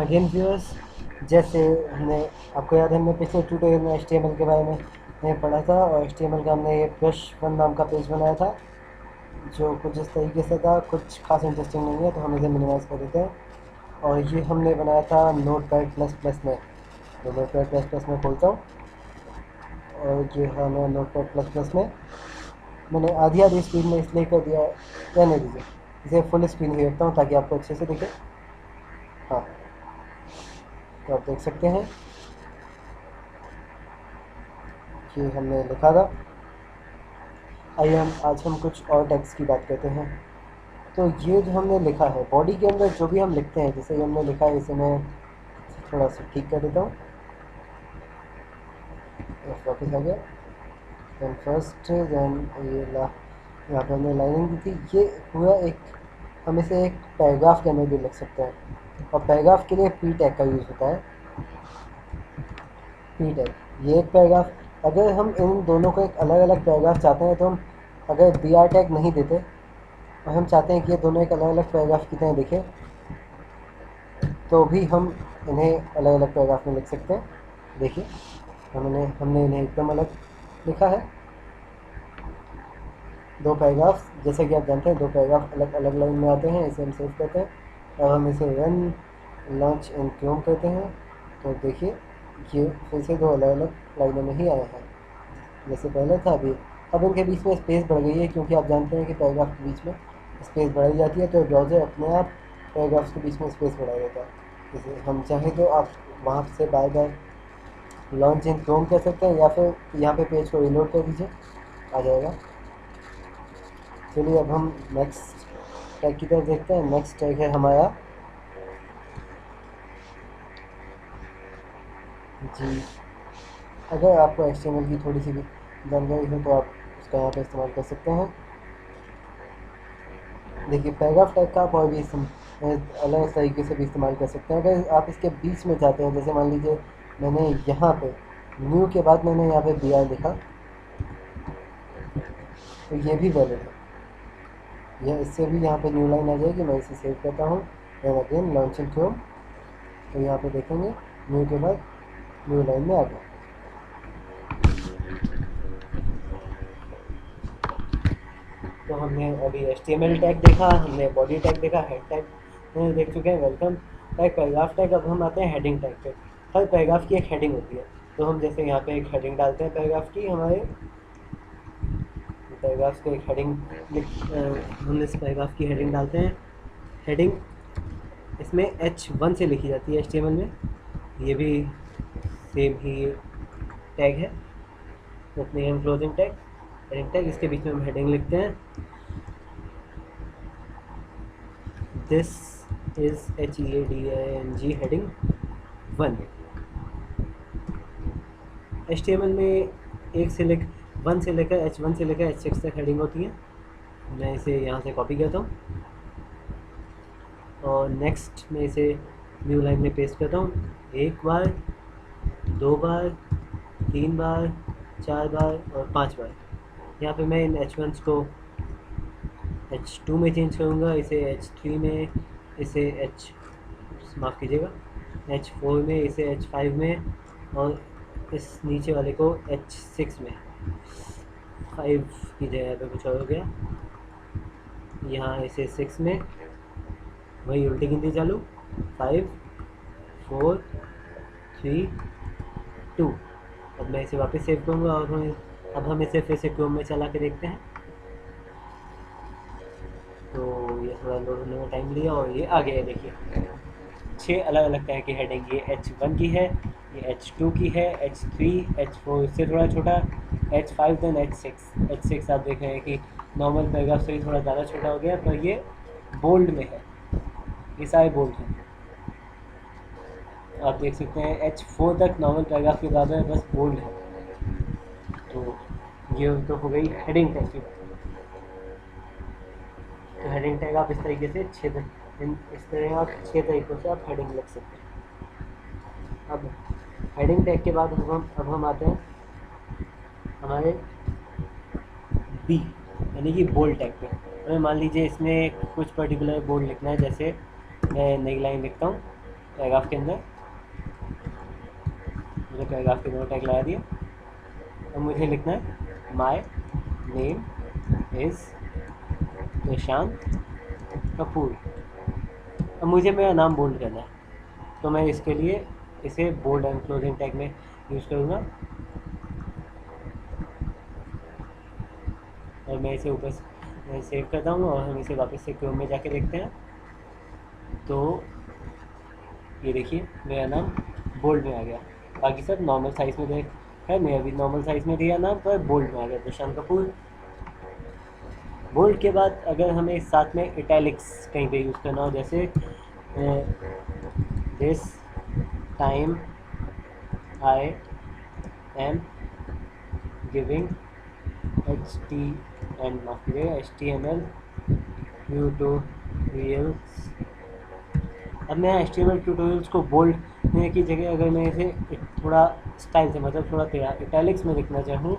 Again viewers, जैसे हमने आपको याद है हमने पिछले ट्यूटोरियल में HTML के बारे में पढ़ा था और HTML का हमने ये ब्रश वन नाम का पेज बनाया था जो कुछ इस तरीके से था। कुछ खास इंटरेस्टिंग नहीं है तो हम इसे मिनिमाइज़ कर देते हैं। और ये हमने बनाया था नोटपैड प्लस प्लस में। तो नोटपैड प्लस प्लस में खोलता हूँ और ये है मैं नोटपैड प्लस प्लस में मैंने आधी आधी स्क्रीन में इसलिए कर दिया, रहने दीजिए, इसे फुल स्क्रीन ही रखता हूँ ताकि आपको अच्छे से दिखे। हाँ, तो आप देख सकते हैं कि हमने लिखा था। आइए आज हम कुछ और टेक्स्ट की बात करते हैं। तो ये जो हमने लिखा है बॉडी के अंदर जो भी हम लिखते हैं, जैसे ये हमने लिखा है, इसे मैं थोड़ा सा ठीक कर देता हूँ। वापस आ गया। देन फर्स्ट, देन ये यहाँ पे हमने लाइनिंग दी थी। ये पूरा एक, हम इसे एक पैराग्राफ के अंदर भी लिख सकते हैं और पैराग्राफ के लिए पी टैग का यूज़ होता है। पी टैग ये एक पैराग्राफ, अगर हम इन दोनों को एक अलग अलग पैराग्राफ चाहते हैं तो हम अगर बी आर टैग नहीं देते और हम चाहते हैं कि ये दोनों एक अलग अलग पैराग्राफ की तरह दिखे तो भी हम इन्हें अलग अलग पैराग्राफ में लिख सकते हैं। देखिए हमने इन्हें एकदम अलग लिखा है। दो पैराग्राफ, जैसे कि आप जानते हैं, दो पैराग्राफ अलग अलग लाइन में आते हैं। इसे हम सेव करते हैं और हम इसे रन लॉन्च इन क्रोम करते हैं। तो देखिए ये फिर से दो अलग अलग लाइनों में ही आए हैं जैसे पहले था। अभी अब इनके बीच में स्पेस बढ़ गई है क्योंकि आप जानते हैं कि पैराग्राफ के बीच में स्पेस बढ़ाई जाती है तो ब्राउज़र अपने आप पैराग्राफ्स के बीच में स्पेस बढ़ा देता है। जैसे हम चाहें तो आप वहाँ से बार बार लॉन्च इन क्रोम कर सकते हैं या फिर यहाँ पे पेज को रिलोड कर दीजिए, आ जाएगा। चलिए अब हम नेक्स्ट टैग की तरफ देखते हैं। नेक्स्ट टैग है हमारा जी। अगर आपको HTML की थोड़ी सी भी जानकारी हो तो आप उसका यहाँ पे इस्तेमाल कर सकते हैं। देखिए पैराग्राफ टैग का आप और भी अलग तरीके से भी इस्तेमाल कर सकते हैं। अगर आप इसके बीच में चाहते हैं, जैसे मान लीजिए मैंने यहाँ पे न्यू के बाद मैंने यहाँ पे BR लिखा तो ये भी वैलिड है। यह इससे भी यहाँ पे न्यू लाइन आ जाएगी। मैं इसे सेव करता हूँ, then again launch in Chrome. तो यहाँ पे देखेंगे न्यू के बाद न्यू लाइन में आ गया। तो हमने अभी HTML टैग देखा, हमने बॉडी टैग देखा, हेड टैग देख चुके हैं, वेलकम टैग, पैराग्राफ टैग। अब हम आते हैं हेडिंग टैग पे। हर पैराग्राफ की एक हेडिंग होती है तो हम जैसे यहाँ पे एक हेडिंग डालते हैं पैराग्राफ की। हमारे पैराग्राफ को एक हेडिंग हम इस पैराग्राफ की हेडिंग डालते हैं। हेडिंग इसमें H1 से लिखी जाती है HTML में। ये भी सेम ही टैग है, opening and closing tag, heading tag. इसके बीच में हम हेडिंग लिखते हैं, this is HEADING heading 1। HTML में एक से लेकर 1 से लेकर H1 से लेकर H6 तक हेडिंग होती है। मैं इसे यहाँ से कॉपी करता हूँ और नेक्स्ट में इसे न्यू लाइन में पेस्ट करता हूँ। एक बार, दो बार, 3 बार, 4 बार और 5 बार। यहाँ पे मैं इन H1 को H2 में चेंज करूँगा, इसे H3 में, इसे माफ़ कीजिएगा H4 में, इसे H5 में और इस नीचे वाले को H6 में। 5 की जगह पे कुछ और हो गया, यहाँ इसे 6 में, वही उल्टी गिनती चालू, 5 4 3 2। अब मैं इसे वापस सेव करूँगा और अब हम इसे फिर से क्रोम में चला के देखते हैं। तो ये थोड़ा लोड होने में टाइम लिया और ये आ गया। देखिए 6 अलग अलग तरह की हेडिंग, ये H1 की है, ये H2 की है, H3, H4 इससे थोड़ा छोटा, H5 देन H6 आप देख रहे हैं कि नॉर्मल पैराग्राफ से ही थोड़ा ज़्यादा छोटा हो गया, पर ये बोल्ड में है, ये सारे बोल्ड हैं। आप देख सकते हैं H4 तक नॉर्मल पैराग्राफ के बराबर है, बस बोल्ड है। तो ये तो हो गई हेडिंग टैग की बात। तो हेडिंग टैग आप इस तरीके से इस तरह आप 6 तरीक़ों से आप हेडिंग लिख सकते हैं। अब हेडिंग टैग के बाद अब हम आते हैं हमारे बी यानी कि बोल्ड टैग पे। हमें मान लीजिए इसमें कुछ पर्टिकुलर बोल्ड लिखना है, जैसे मैं नई लाइन लिखता हूँ, पैराग्राफ के अंदर मुझे पैराग्राफ के अंदर टैग लगा दिया। अब मुझे लिखना है माई नेम इज़ प्रशांत कपूर। अब मुझे मेरा नाम बोल्ड करना है, तो मैं इसके लिए इसे बोल्ड एंड क्लोजिंग टैग में यूज़ करूँगा और मैं इसे ऊपर सेव करता हूँ और हम इसे वापस से क्रोम में जाके देखते हैं। तो ये देखिए मेरा नाम बोल्ड में आ गया, बाकी सब नॉर्मल साइज़ में देख है, मेरा भी नॉर्मल साइज़ में दिया नाम पर बोल्ड में आ गया प्रशांत कपूर। बोल्ड के बाद अगर हमें साथ में इटैलिक्स कहीं पे यूज़ करना हो, जैसे this time I am giving HTML tutorials. अब मैं HTML ट्यूटोरियल्स को बोल्ड की जगह अगर मैं इसे थोड़ा स्टाइल से, मतलब थोड़ा टेढ़ा इटैलिक्स में लिखना चाहूँ,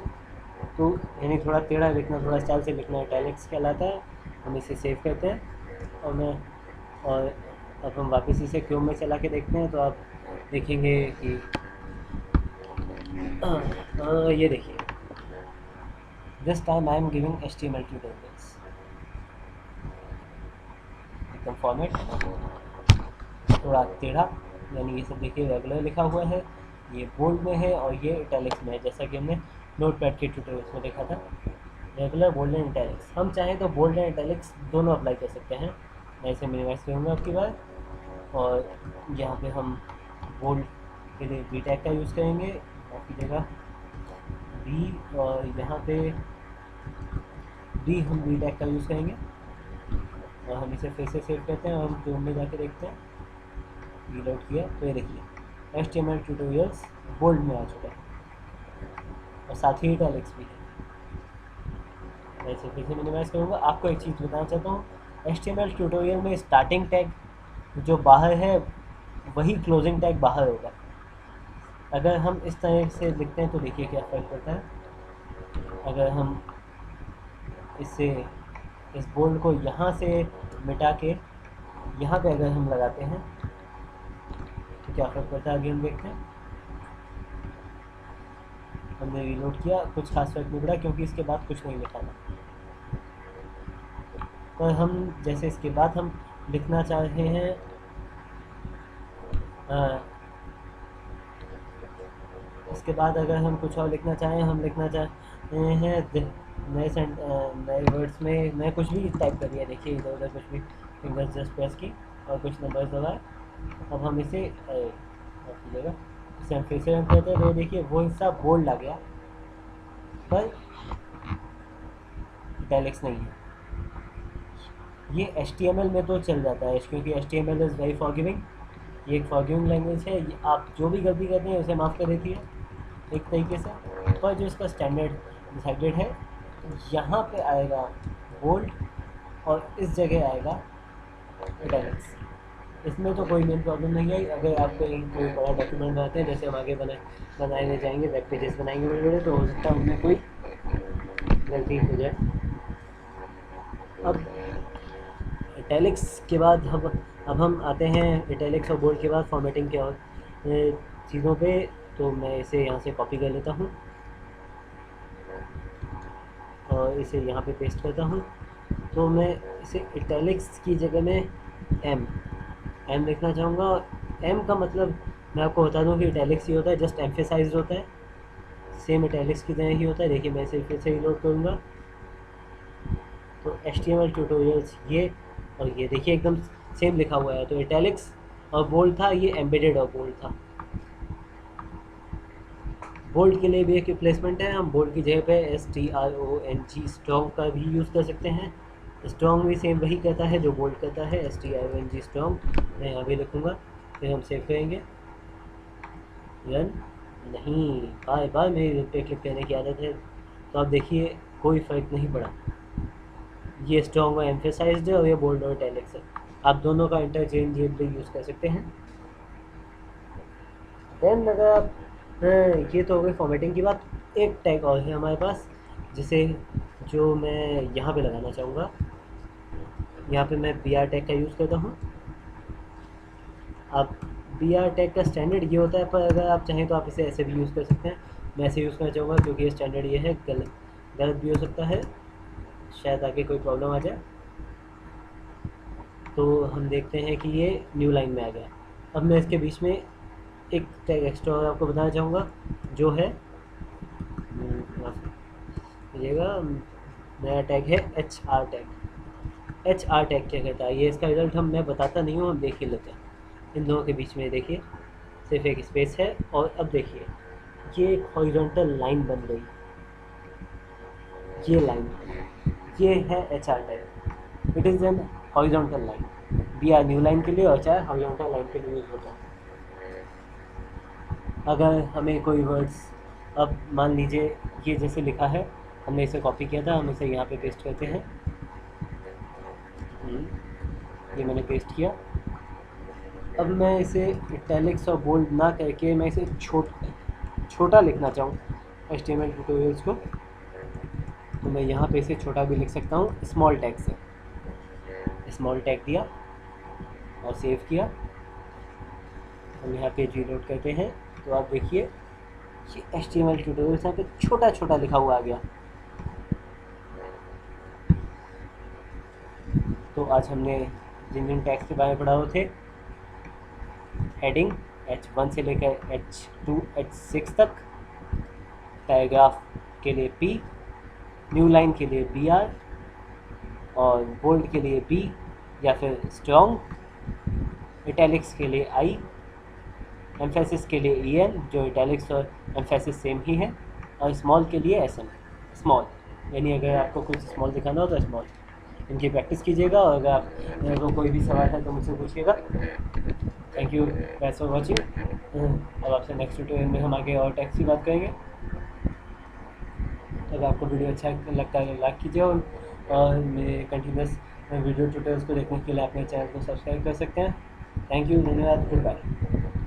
तो यानी थोड़ा टेढ़ा लिखना, थोड़ा स्टाइल से लिखना इटैलिक्स कहलाता है। हम इसे सेव करते हैं और अब हम वापस इसे क्रोम में चला के देखते हैं, तो आप देखेंगे कि ये देखिए this time I am giving HTML tutorials, एकदम फॉर्मेट थोड़ा टेढ़ा, यानी ये सब देखिए रेगुलर लिखा हुआ है, ये बोल्ड में है और ये इटैलिक्स में है, जैसा कि हमने नोटपैड के ट्यूटोरियल्स में देखा था। रेगुलर, बोल्ड एंड इटैलिक्स, हम चाहें तो बोल्ड एंड इटैलिक्स दोनों अप्लाई कर सकते हैं। मैं इसे मिनिमाइज करूँगा आपकी बार, और यहाँ पे हम बोल्ड के लिए बी टैग का यूज़ करेंगे आपकी जगह बी, और यहाँ पे डी हम बी टैग का यूज़ करेंगे और हम इसे फिर से सेव करते हैं और हम क्रोम में जाके देखते हैं। रीलोड किया तो ये देखिए HTML ट्यूटोरियल्स बोल्ड में आ चुका है और साथ ही इटैलिक्स भी है। मैं इसे फिर से मिनिमाइज करूँगा। आपको एक चीज़ बताना चाहता हूँ, HTML ट्यूटोरियल में स्टार्टिंग टैग जो बाहर है वही क्लोजिंग टैग बाहर होगा। अगर हम इस तरह से लिखते हैं तो देखिए क्या फ़र्क पड़ता है। अगर हम इस बोल्ड को यहाँ से मिटा के यहाँ पे अगर हम लगाते हैं तो क्या फ़र्क पड़ता है, आगे हम देखते हैं। हमने रीलोड किया, कुछ खास फर्क नहीं पड़ा क्योंकि इसके बाद कुछ नहीं लिखा था। तो हम जैसे इसके बाद हम लिखना चाह रहे हैं इसके बाद अगर हम कुछ और लिखना चाहें, हम लिखना चाहते हैं नए वर्ड्स में मैं कुछ भी टाइप कर दिया, देखिए इधर उधर कुछ भी, फिंगर्स जस्ट प्रेस की और कुछ नंबर्स दबाए। अब हम इसे कीजिएगा, इसे हम फिर से रन करते हैं तो देखिए वो हिस्सा बोल्ड आ गया पर इटैलिक्स नहीं है। ये HTML में तो चल जाता है क्योंकि HTML इज़ वेरी फॉरगिविंग, ये एक फॉरगिविंग लैंग्वेज है, आप जो भी गलती करते हैं उसे माफ़ कर देती है एक तरीके से। पर जो इसका स्टैंडर्ड डिसाइडेड है, यहाँ पे आएगा बोल्ड और इस जगह आएगा इटैलिक्स। इसमें तो कोई मेन प्रॉब्लम नहीं आई। अगर आप कोई बड़ा डॉक्यूमेंट बनाते हैं, जैसे हम आगे बनाए जाएंगे, वेब पेजेस बनाएंगे बड़े बड़े, तो हो सकता है उनमें कोई गलती हो जाए। अब इटैलिक्स के बाद अब हम आते हैं इटैलिक्स और बोल्ड के बाद फॉर्मेटिंग के और चीज़ों पे। तो मैं इसे यहाँ से कॉपी कर लेता हूँ और इसे यहाँ पे पेस्ट करता हूँ। तो मैं इसे इटैलिक्स की जगह में एम लिखना चाहूँगा। एम का मतलब मैं आपको बता दूँ कि इटैलिक्स ही होता है, जस्ट एम्फेसाइज्ड होता है, सेम इटैलिक्स की तरह ही होता है। देखिए मैं इसे फिर से रीलोड करूँगा तो HTML ट्यूटोरियल्स ये और ये देखिए एकदम सेम लिखा हुआ है। तो इटैलिक्स और बोल्ड था, ये एम्बेडेड और बोल्ड था। बोल्ड के लिए भी एक रिप्लेसमेंट है, हम बोल्ड की जगह पे STRONG स्ट्रॉन्ग का भी यूज़ कर सकते हैं। स्ट्रॉन्ग भी सेम वही कहता है जो बोल्ड कहता है, STRONG स्ट्रॉन्ग। मैं यहाँ भी लिखूँगा, फिर हम सेव करेंगे। रन नहीं, बार बार मेरी पे क्लिक करने की आदत है, तो आप देखिए कोई फ़र्क नहीं पड़ा। ये स्ट्रॉन्ग और एम्फेसाइज्ड है और ये बोल्ड और इटैलिक्स है। आप दोनों का इंटरचेंजेबली यूज़ कर सकते हैं। देन अगर आप ये तो हो गई फॉर्मेटिंग की बात। एक टैग और है हमारे पास जो मैं यहाँ पे लगाना चाहूँगा। यहाँ पे मैं BR टैग का यूज़ करता हूँ। आप बी आर टैग का स्टैंडर्ड ये होता है, पर अगर आप चाहें तो आप इसे ऐसे भी यूज़ कर सकते हैं। मैं ऐसे यूज़ करना चाहूँगा क्योंकि ये स्टैंडर्ड ये है, गलत भी हो सकता है, शायद आगे कोई प्रॉब्लम आ जाए। तो हम देखते हैं कि ये न्यू लाइन में आ गया। अब मैं इसके बीच में एक टैग एक्स्ट्रा और आपको बताना चाहूँगा, जो है मिलेगा, नया टैग है H R tag. H R tag क्या कहता है, ये इसका रिजल्ट मैं बताता नहीं हूँ, हम देख ही लेते हैं। इन दोनों के बीच में देखिए सिर्फ एक स्पेस है, और अब देखिए ये एक हॉरिजॉन्टल लाइन बन गई। ये लाइन, ये है H R tag, it is an horizontal line. B R new line के लिए और चाहे हॉरिजॉन्टल लाइन के लिए यूज़ होता है। अगर हमें कोई वर्ड्स, अब मान लीजिए ये जैसे लिखा है, हमने इसे कॉपी किया था, हम इसे यहाँ पे पेस्ट करते हैं। ये मैंने पेस्ट किया। अब मैं इसे इटैलिक्स और बोल्ड ना करके मैं इसे छोटा लिखना चाहूँ HTML ट्यूटोरियल्स को, तो मैं यहाँ पे इसे छोटा भी लिख सकता हूँ स्मॉल टैग से। स्मॉल टैग दिया और सेव किया। हम यहाँ पे रीलोड करते हैं तो आप देखिए ये HTML ट्यूटोरियल्स यहाँ पे छोटा छोटा लिखा हुआ आ गया। तो आज हमने जिन जिन टैग्स के बारे में पढ़ा हुए थे, हेडिंग H1 से लेकर H2 H6 तक, पैराग्राफ के लिए P, न्यू लाइन के लिए BR, और बोल्ड के लिए B या फिर स्ट्रॉन्ग, इटैलिक्स के लिए I, एम्फेसिस के लिए EN, जो इटैलिक्स और एम्फेसिस सेम ही है, और स्मॉल के लिए SM, स्मॉल, यानी अगर आपको कुछ स्मॉल दिखाना हो तो स्मॉल। इनकी प्रैक्टिस कीजिएगा, और अगर आपको कोई भी सवाल है तो मुझसे पूछिएगा। Thank you guys for watching. अब आपसे नेक्स्ट ट्यूटोरियल में हम आगे और टैक्स की बात करेंगे। अगर आपको वीडियो अच्छा लगता है तो लाइक कीजिए, और मेरे कंटिन्यूस वीडियो ट्यूटोरियल्स को देखने के लिए आप मेरे चैनल को सब्सक्राइब कर सकते हैं। थैंक यू, धन्यवाद, गुड बाय।